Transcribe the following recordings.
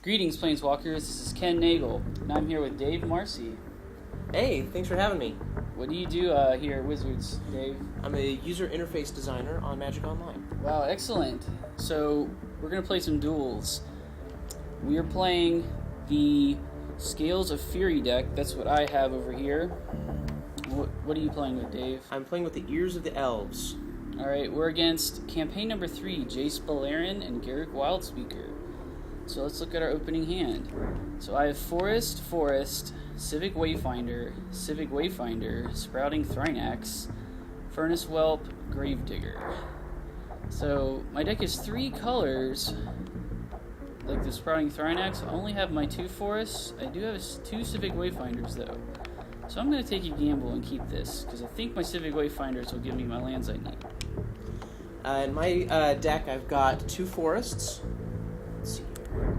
Greetings, Planeswalkers. This is Ken Nagel, and I'm here with Dave Marsee. Hey, thanks for having me. What do you do here at Wizards, Dave? I'm a user interface designer on Magic Online. Wow, excellent. So, we're going to play some duels. We are playing the Scales of Fury deck. That's what I have over here. What are you playing with, Dave? I'm playing with the Ears of the Elves. Alright, we're against campaign number 3, Jace, Beleren, and Garruk Wildspeaker. So let's look at our opening hand. So I have Forest, Civic Wayfinder, Sprouting Thrinax, Furnace Whelp, Gravedigger. So my deck is 3 colors, like the Sprouting Thrinax. I only have my 2 forests. I do have 2 Civic Wayfinders though. So I'm going to take a gamble and keep this, because I think my Civic Wayfinders will give me my lands I need. In my deck, I've got 2 forests. Let's see here.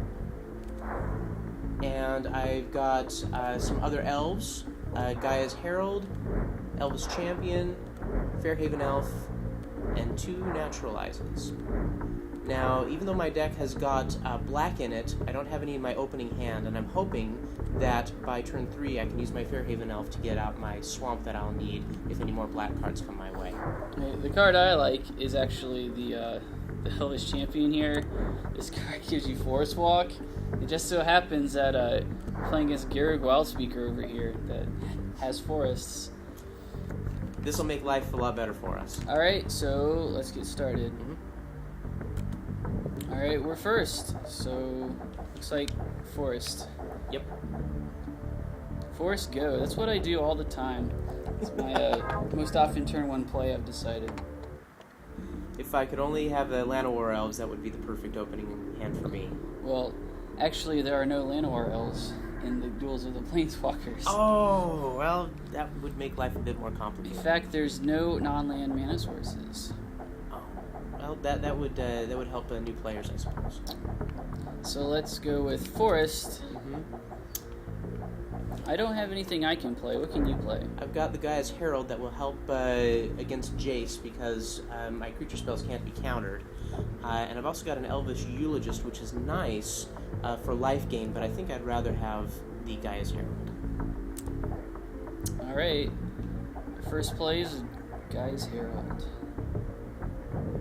And I've got some other elves. Gaia's Herald, Elves Champion, Fairhaven Elf, and 2 Naturalizes. Now, even though my deck has got black in it, I don't have any in my opening hand, and I'm hoping that by turn 3 I can use my Fairhaven Elf to get out my swamp that I'll need if any more black cards come my way. The card I like is actually the Elves Champion here. This card gives you Forest Walk. It just so happens that playing against Garruk Wildspeaker over here that has forests. This will make life a lot better for us. Alright, so let's get started. Alright, we're first. So, looks like forest. Yep. Forest go. That's what I do all the time. It's my most often turn 1 play, I've decided. If I could only have the Llanowar Elves, that would be the perfect opening hand for me. Well, actually, there are no Llanowar Elves in the Duels of the Planeswalkers. Oh, well, that would make life a bit more complicated. In fact, there's no non-land mana sources. Oh, well, that would help new players, I suppose. So let's go with Forest. I don't have anything I can play. What can you play? I've got the Gaia's Herald that will help against Jace because my creature spells can't be countered. And I've also got an Elvish Eulogist, which is nice for life gain, but I think I'd rather have the Gaia's Herald. Alright. First play is Gaia's Herald.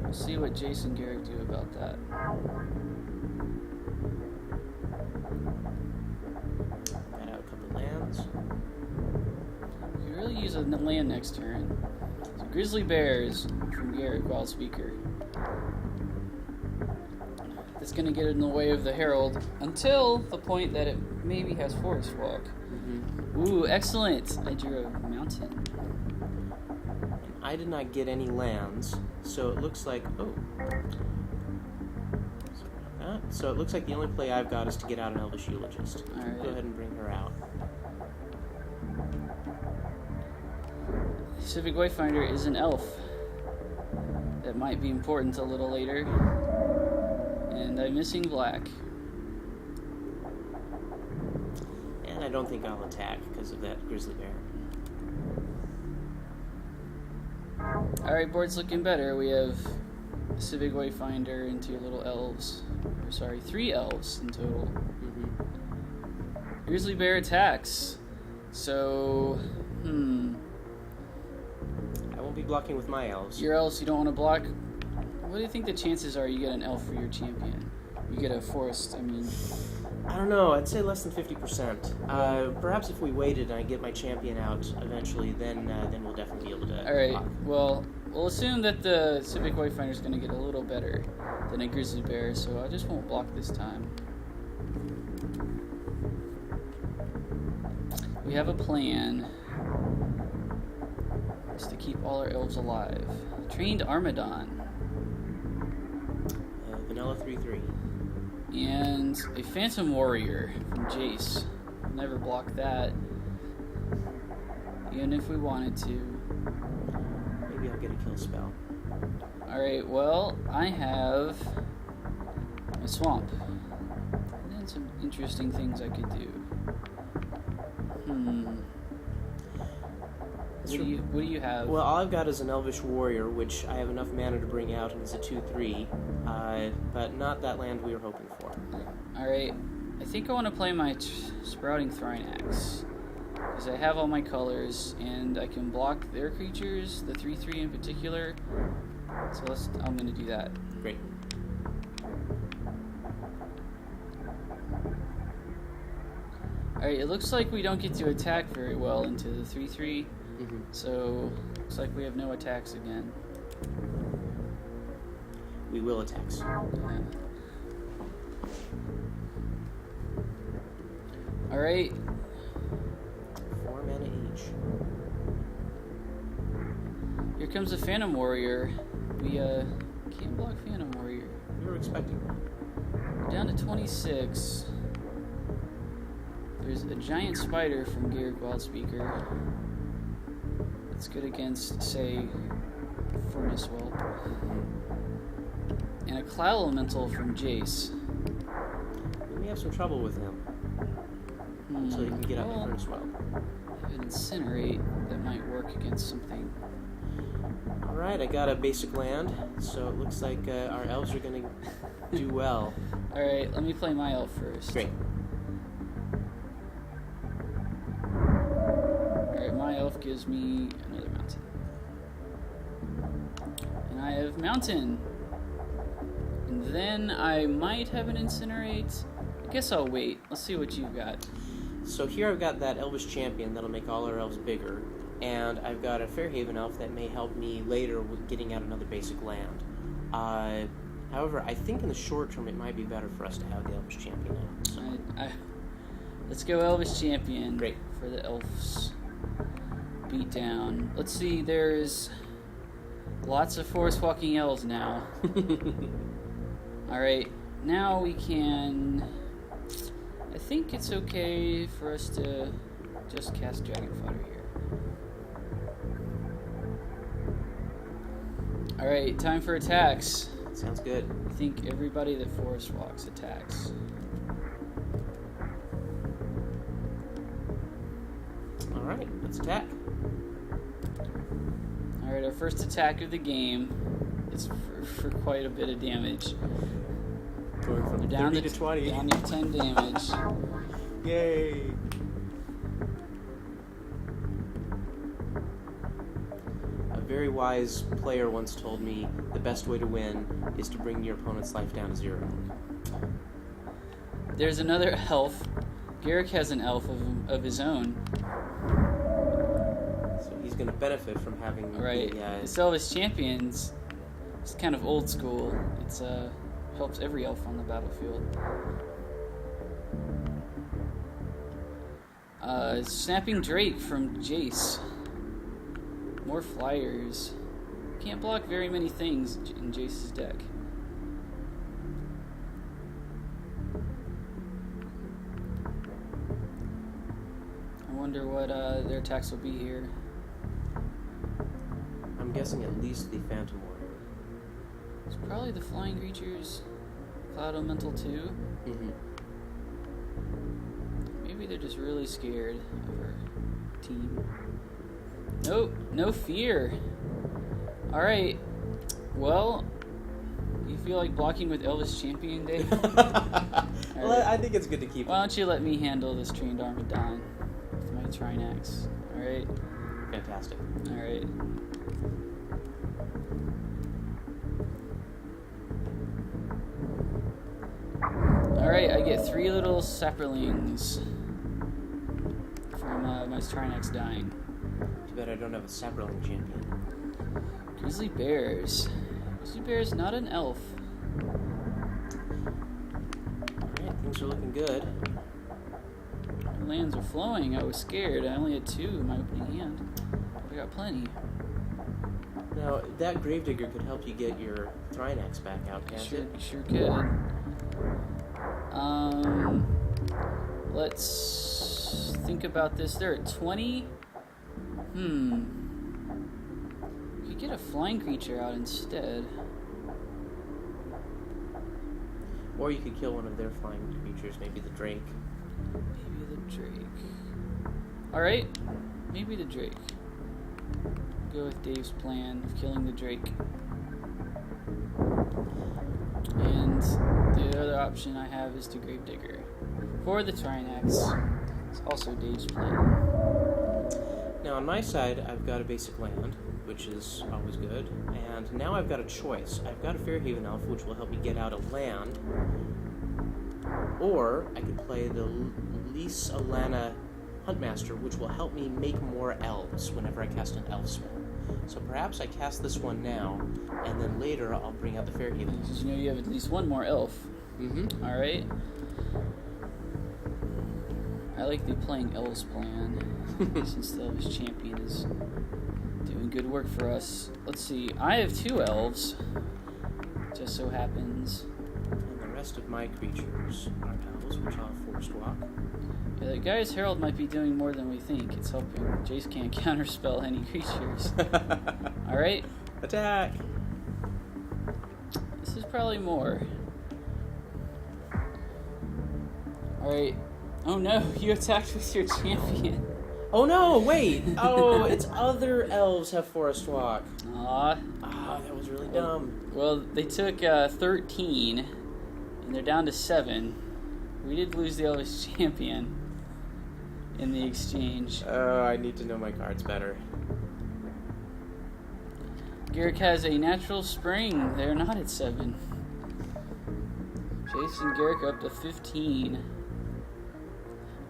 We'll see what Jace and Garruk do about that. Got out a couple lands. You could really use a land next turn. So Grizzly Bears from Garruk Wildspeaker. That's going to get in the way of the Herald until the point that it maybe has Forest Walk. Ooh, excellent! I drew a mountain. I did not get any lands, so it looks like... Oh. So it looks like the only play I've got is to get out an Elvish Eulogist. Alright. Go ahead and bring her out. Civic Wayfinder is an elf. That might be important a little later. And I'm missing black. And I don't think I'll attack because of that Grizzly Bear. Alright, board's looking better. We have Civic Wayfinder and 2 little elves. Or sorry, 3 elves in total. Grizzly Bear attacks. So, I won't be blocking with my elves. Your elves you don't want to block. What do you think the chances are you get an elf for your champion? You get a forest, I don't know, I'd say less than 50%. Perhaps if we waited and I get my champion out eventually, then we'll definitely be able to Alright, block. well, we'll assume that the Civic Wayfinder is going to get a little better than a Grizzly Bear, so I just won't block this time. We have a plan. It's to keep all our elves alive. Trained Armadon. Vanilla 3/3. And a Phantom Warrior from Jace. Never block that. Even if we wanted to. Maybe I'll get a kill spell. Alright, well, I have a swamp. And then some interesting things I could do. What do you have? Well, all I've got is an Elvish Warrior, which I have enough mana to bring out, and it's a 2/3, but not that land we were hoping for. Alright, I think I want to play my Sprouting Thrinax, because I have all my colors, and I can block their creatures, the 3/3 in particular, so I'm going to do that. Great. Alright, it looks like we don't get to attack very well into the 3/3, so looks like we have no attacks again. We will attack. Yeah. Alright. 4 mana each. Here comes a Phantom Warrior. We can't block Phantom Warrior. We were expecting one. We're down to 26. There's a giant spider from Garruk Wildspeaker. It's good against, say, Furnace Whelp. And a Cloud Elemental from Jace. We may have some trouble with him. So he can get up to Furnace Whelp. I have an Incinerate that might work against something. Alright, I got a basic land, so it looks like our elves are going to do well. Alright, let me play my elf first. Great. Alright, my elf gives me another mountain. And I have mountain. And then I might have an Incinerate. I guess I'll wait. Let's see what you've got. So here I've got that Elvish Champion that'll make all our elves bigger, and I've got a Fairhaven Elf that may help me later with getting out another basic land. However, I think in the short term it might be better for us to have the Elvish Champion out. Let's go Elvish Champion. Great. For the Elves beat down. Let's see, there's lots of forest walking elves now. Alright, now we can... I think it's okay for us to just cast Dragon Fodder here. Alright, time for attacks. Sounds good. I think everybody that forest walks attacks. Alright, let's attack. Alright, our first attack of the game is for quite a bit of damage. Going from down 30 to 20. Down to 10 damage. Yay! A very wise player once told me the best way to win is to bring your opponent's life down to 0. There's another elf. Garruk has an elf of his own. So he's going to benefit from having Right. This Elvish Champions is kind of old school. It's helps every elf on the battlefield. Snapping Drake from Jace. More flyers. Can't block very many things in Jace's deck. I wonder what their attacks will be here. I'm guessing at least the Phantom Warrior. It's probably the flying creatures. Cloud Elemental 2. Maybe they're just really scared of our team. Nope, no fear. Alright. Well, you feel like blocking with Elvis Champion, Dave? Well, Right. I think it's good to keep Why don't you let me handle this Trained Armadon with my Trinax? Alright? Fantastic. Alright. Alright, I get 3 little sapperlings from my Trinax dying. Too bad I don't have a Sapperling champion. Grizzly Bears. Grizzly Bear's not an elf. Alright, things are looking good. My lands are flowing. I was scared. I only had 2 in my opening hand. I got plenty. Now, that Gravedigger could help you get your Thrinax back out, can't it? Sure could. Let's think about this. They're at 20. We could get a flying creature out instead. Or you could kill one of their flying creatures, maybe the Drake. Maybe the Drake. Alright, maybe the Drake. go with Dave's plan of killing the Drake. And the other option I have is to Gravedigger. For the Trinex, it's also Dave's plan. Now on my side, I've got a basic land, which is always good, and now I've got a choice. I've got a Fairhaven Elf, which will help me get out a land, or I could play the Lys Alana Huntmaster, which will help me make more elves whenever I cast an elf spell. So perhaps I cast this one now, and then later I'll bring out the Fairhaven. Did you know you have at least one more elf? Mm-hmm. Alright. I like the playing elves plan, since the Elves champion is doing good work for us. Let's see, I have 2 elves, just so happens. And the rest of my creatures are elves, which I'll have Forest Walk. Yeah, that guy's Herald might be doing more than we think. It's helping. Jace can't counterspell any creatures. Alright. Attack! This is probably more. Alright. Oh no, you attacked with your champion. Oh no, wait! Oh, it's other elves have Forest Walk. Aw. Ah, that was really dumb. Well, they took 13, and they're down to 7. We did lose the Elvis champion in the exchange. Oh, I need to know my cards better. Garruk has a natural spring. They're not at 7. Jace and Garruk are up to 15.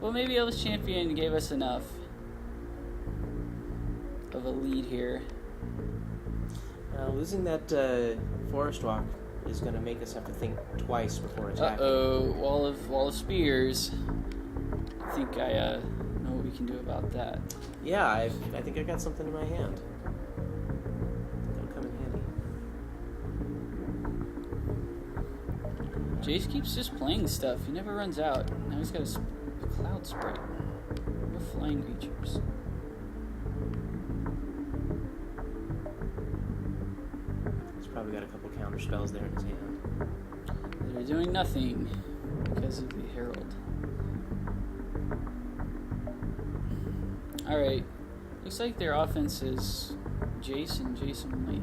Well, maybe Elvis champion gave us enough of a lead here. Losing that Forest Walk is going to make us have to think twice before attacking. Uh-oh, wall of spears. I think I know what we can do about that. Yeah, I think I got something in my hand. That'll come in handy. Jace keeps just playing stuff. He never runs out. Now he's got a cloud sprite. More flying creatures. He's probably got a couple counter spells there in his hand. They're doing nothing because of the Herald. Alright. Looks like their offense is Jace and Jace only.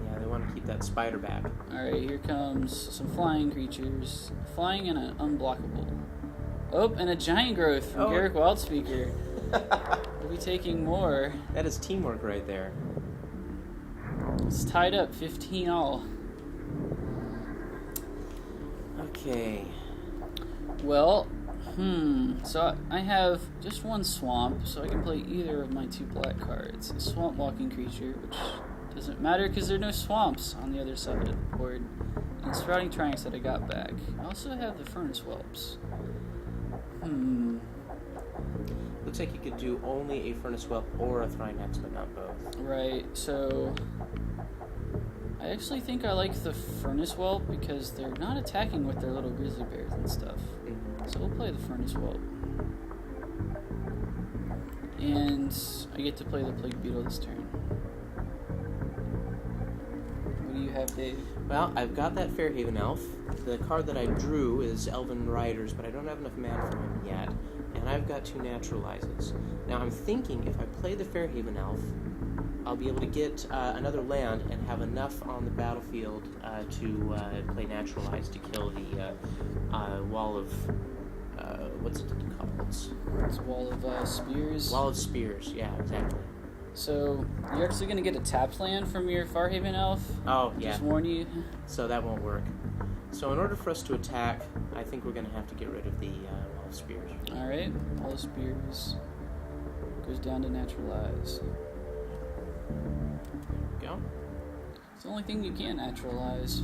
Yeah, they want to keep that spider back. Alright, here comes some flying creatures. Flying and an unblockable. Oh, and a giant growth from Garruk Wildspeaker. We'll be taking more. That is teamwork right there. It's tied up 15 all. Okay. Well, so I have just one swamp, so I can play either of my 2 black cards. A swamp walking creature, which doesn't matter because there are no swamps on the other side of the board. And sprouting triangles that I got back. I also have the furnace whelps. Looks like you could do only a Furnace Whelp or a Thrynex, but not both. Right, so I actually think I like the furnace whelp because they're not attacking with their little grizzly bears and stuff. So we'll play the furnace whelp. And I get to play the plague beetle this turn. What do you have, Dave? Well, I've got that Fairhaven Elf. The card that I drew is Elven Riders, but I don't have enough mana for him yet. And I've got 2 Naturalizes. Now I'm thinking if I play the Fairhaven Elf, I'll be able to get another land and have enough on the battlefield to play Naturalize to kill the wall of... what's it called? It's Wall of Spears. Wall of Spears, yeah, exactly. So, you're actually going to get a tapped land from your Farhaven Elf? Oh, yeah. Just warn you. So that won't work. So in order for us to attack, I think we're going to have to get rid of the Wall of Spears. Alright, Wall of Spears goes down to Naturalize. Go. It's the only thing you can naturalize.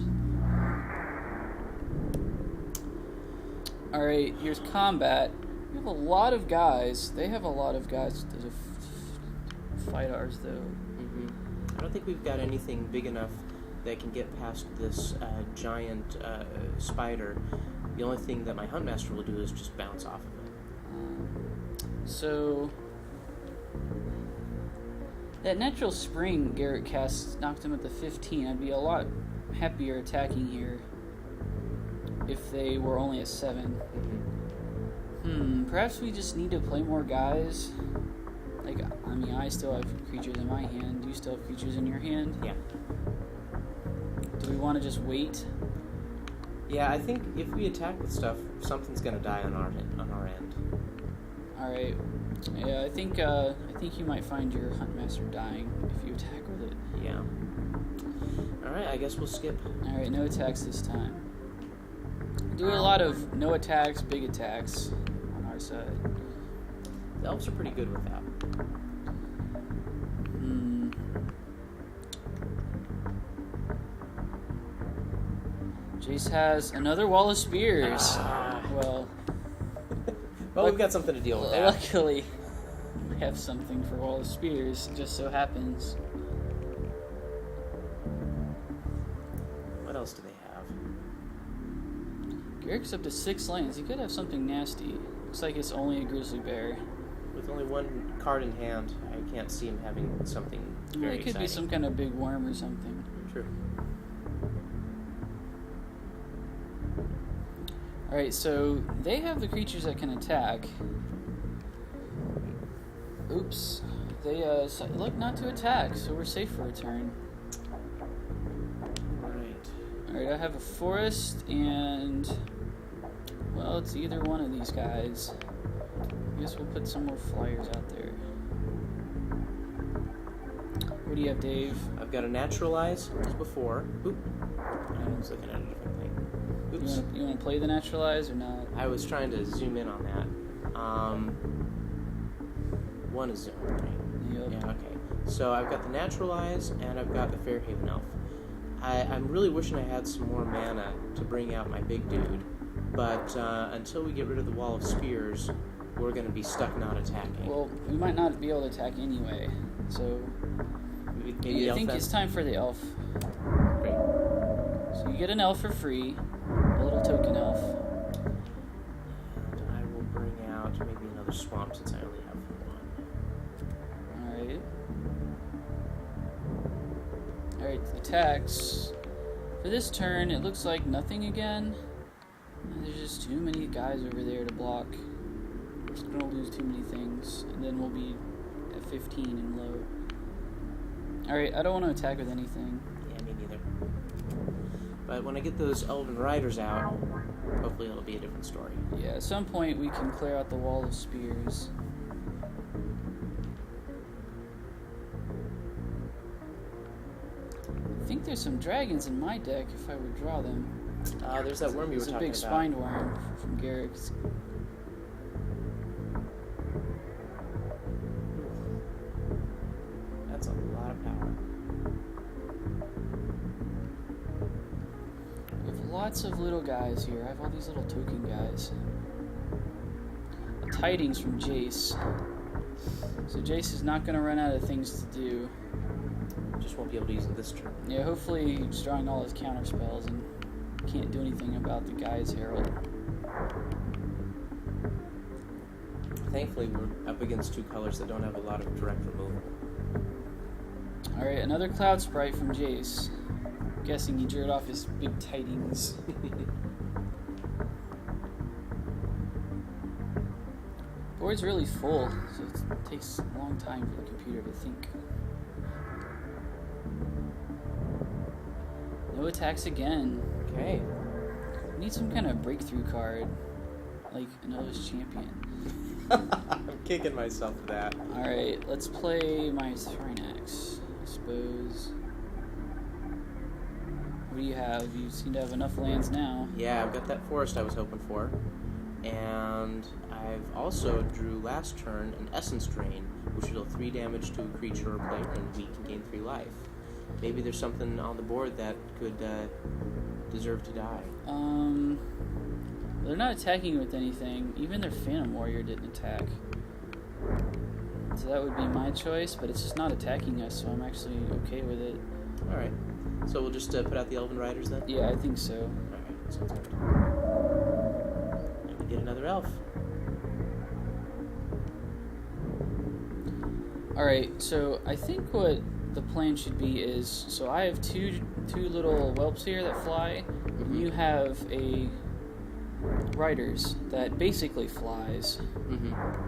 Alright, here's combat. We have a lot of guys. They have a lot of guys to fight ours, though. I don't think we've got anything big enough that can get past this giant spider. The only thing that my Huntmaster will do is just bounce off of it. So that natural spring Garruk cast knocked him at the 15. I'd be a lot happier attacking here if they were only a 7. Perhaps we just need to play more guys. Like, I mean, I still have creatures in my hand. You still have creatures in your hand? Yeah. Do we want to just wait? Yeah, I think if we attack with stuff, something's gonna die on our end. All right. Yeah, I think you might find your Huntmaster dying if you attack with it. Yeah. All right, I guess we'll skip. All right, no attacks this time. Do a lot of no attacks, big attacks on our side. The Elves are pretty good with that. Jace has another wall of spears. Well, we've got something to deal with that. Luckily, we have something for wall of spears. It just so happens. What else do they have? Garruk's up to 6 lands. He could have something nasty. Looks like it's only a grizzly bear. With only one card in hand, I can't see him having something very It could exciting. be some kind of big worm or something. True. Alright, so they have the creatures that can attack. Oops. They look not to attack, so we're safe for a turn. Alright, I have a forest and... well, it's either one of these guys. I guess we'll put some more flyers out there. What do you have, Dave? I've got a Naturalize, as before. Oop. I was looking at a different thing. Oops. You want to play the Naturalize or not? I was trying to zoom in on that. One is zoom, right? Yep. Yeah, okay. So I've got the Naturalize, and I've got the Fairhaven Elf. I'm really wishing I had some more mana to bring out my big dude, but until we get rid of the Wall of Spears, we're going to be stuck not attacking. Well, we might not be able to attack anyway, so... maybe I think it's time for the elf. Great. So you get an elf for free, a little token elf. And I will bring out maybe another swamp since I only have one. Alright, attacks. For this turn, it looks like nothing again. There's just too many guys over there to block. We're just gonna lose too many things, and then we'll be at 15 and low. Alright, I don't want to attack with anything. Yeah, me neither. But when I get those Elven Riders out, hopefully it'll be a different story. Yeah, at some point we can clear out the Wall of Spears. I think there's some dragons in my deck if I would draw them. There's that worm you were It's a talking big about. spined worm from Garruk's. That's a lot of power. We have lots of little guys here. I have all these little token guys. Tidings from Jace. So Jace is not going to run out of things to do. Just won't be able to use it this turn. Yeah, hopefully he's drawing all his counter spells and can't do anything about the guy's Herald. Thankfully, we're up against two colors that don't have a lot of direct removal. Alright, another Cloud Sprite from Jace. I'm guessing he drew off his big tidings. Board's really full, so it takes a long time for the computer to think. No attacks again. Okay. We need some kind of breakthrough card, like an Elves champion. I'm kicking myself for that. Alright, let's play my Thrinax, I suppose. What do you have? You seem to have enough lands now. Yeah, I've got that forest I was hoping for. And I've also drew last turn an Essence Drain, which will deal 3 damage to a creature or player and weak and gain 3 life. Maybe there's something on the board that could deserve to die. They're not attacking with anything. Even their Phantom Warrior didn't attack. So that would be my choice, but it's just not attacking us, so I'm actually okay with it. Alright. So we'll just put out the Elven Riders then? Yeah, I think so. Alright, sounds good. And we get another elf. Alright, so I think what the plan should be is, so I have two little whelps here that fly, and you have a riders that basically flies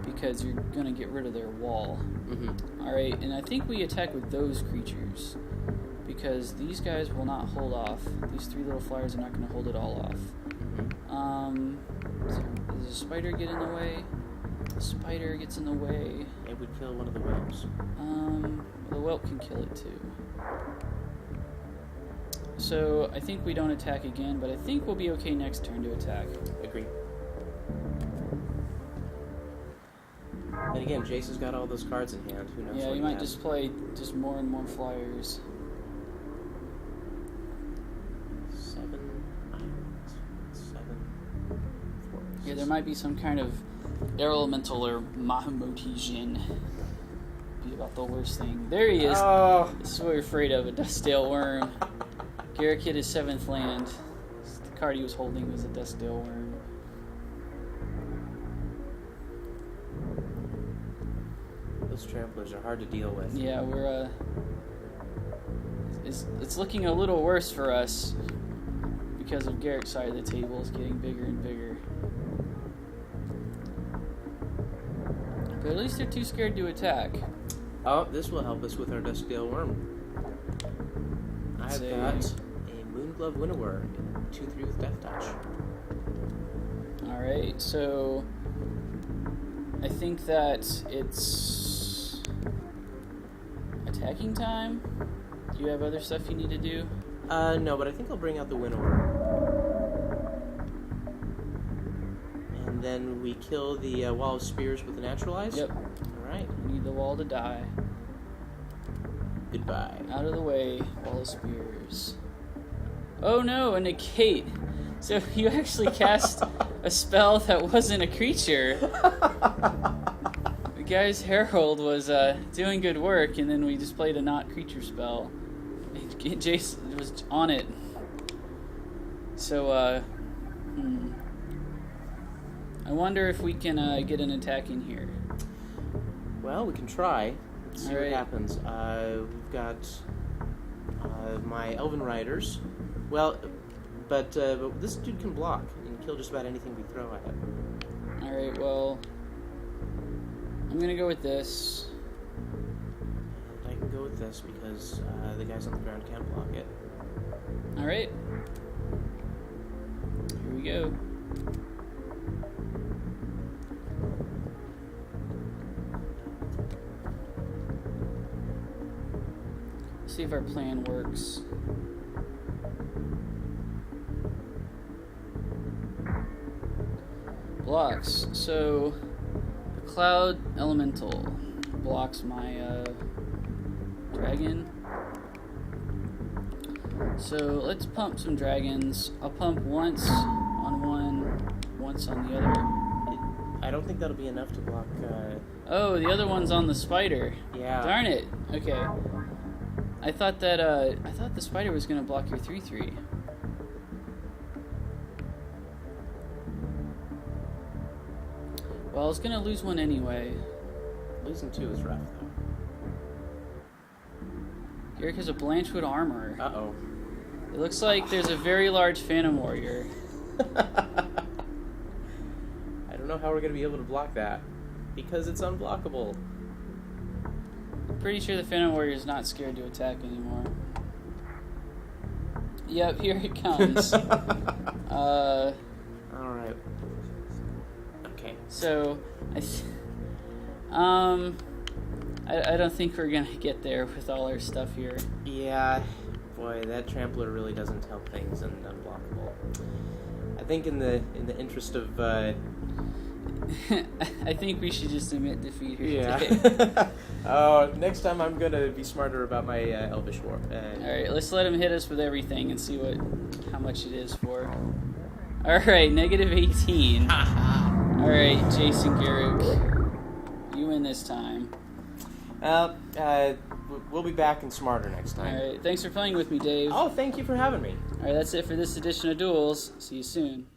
because you're going to get rid of their wall. Alright, and I think we attack with those creatures because these guys will not hold off. These 3 little flyers are not going to hold it all off. So does a spider get in the way? The spider gets in the way. It would kill one of the whelps. The whelp can kill it too. So I think we don't attack again, but I think we'll be okay next turn to attack. Agree. And again, Jace has got all those cards in hand. Who knows? Yeah, you might just play just more and more flyers. 7 islands. 7 forests. Yeah, there might be some kind of elemental or Mahamoti be about the worst thing. There he is. Oh. This is what we're afraid of, a Dustdale Worm. Garruk hit his 7th land. The card he was holding was a Dustdale Worm. Those tramplers are hard to deal with. Yeah, we're it's looking a little worse for us because of Garruk's side of the table is getting bigger and bigger. But at least they're too scared to attack. Oh, this will help us with our Dustdale Worm. I've got a Moonglove Winnower, 2/3 with Death Touch. Alright, so I think that it's attacking time. Do you have other stuff you need to do? No, but I think I'll bring out the Winnower. And then we kill the Wall of Spears with the Naturalize? Yep. Alright. You need the wall to die. Goodbye. Out of the way, Wall of Spears. Oh no, a negate. So you actually cast a spell that wasn't a creature. The guy's Herald was doing good work, and then we just played a not creature spell. And Jace was on it. So, I wonder if we can get an attack in here. Well, we can try. Let's see All what right. happens. We've got my Elven Riders. Well, but this dude can block and kill just about anything we throw at him. Alright, well, I'm gonna go with this. And I can go with this because the guys on the ground can't block it. Alright. Here we go. See if our plan works. Blocks. So the Cloud Elemental blocks my dragon. So let's pump some dragons. I'll pump once on one, once on the other. I don't think that'll be enough to block. Oh, the other one's on the spider. Yeah. Darn it. Okay. I thought the spider was gonna block your 3/3. Well, I was gonna lose one anyway. Losing 2 is rough, though. Garruk has a Blanchwood armor. Uh-oh. It looks like there's a very large Phantom Warrior. I don't know how we're going to be able to block that. Because it's unblockable. Pretty sure the Phantom Warrior is not scared to attack anymore. Yep, here it comes. Alright. Okay. So, I don't think we're gonna get there with all our stuff here. Yeah, boy, that trampler really doesn't help things and unblockable. I think in the interest of I think we should just admit defeat here yeah. today. Next time I'm gonna be smarter about my Elvish War. Alright, let's let him hit us with everything and see how much it is for. Alright, -18. Alright, Jace&Garruk. You win this time. We'll be back and smarter next time. Alright, thanks for playing with me, Dave. Oh, thank you for having me. Alright, that's it for this edition of Duels. See you soon.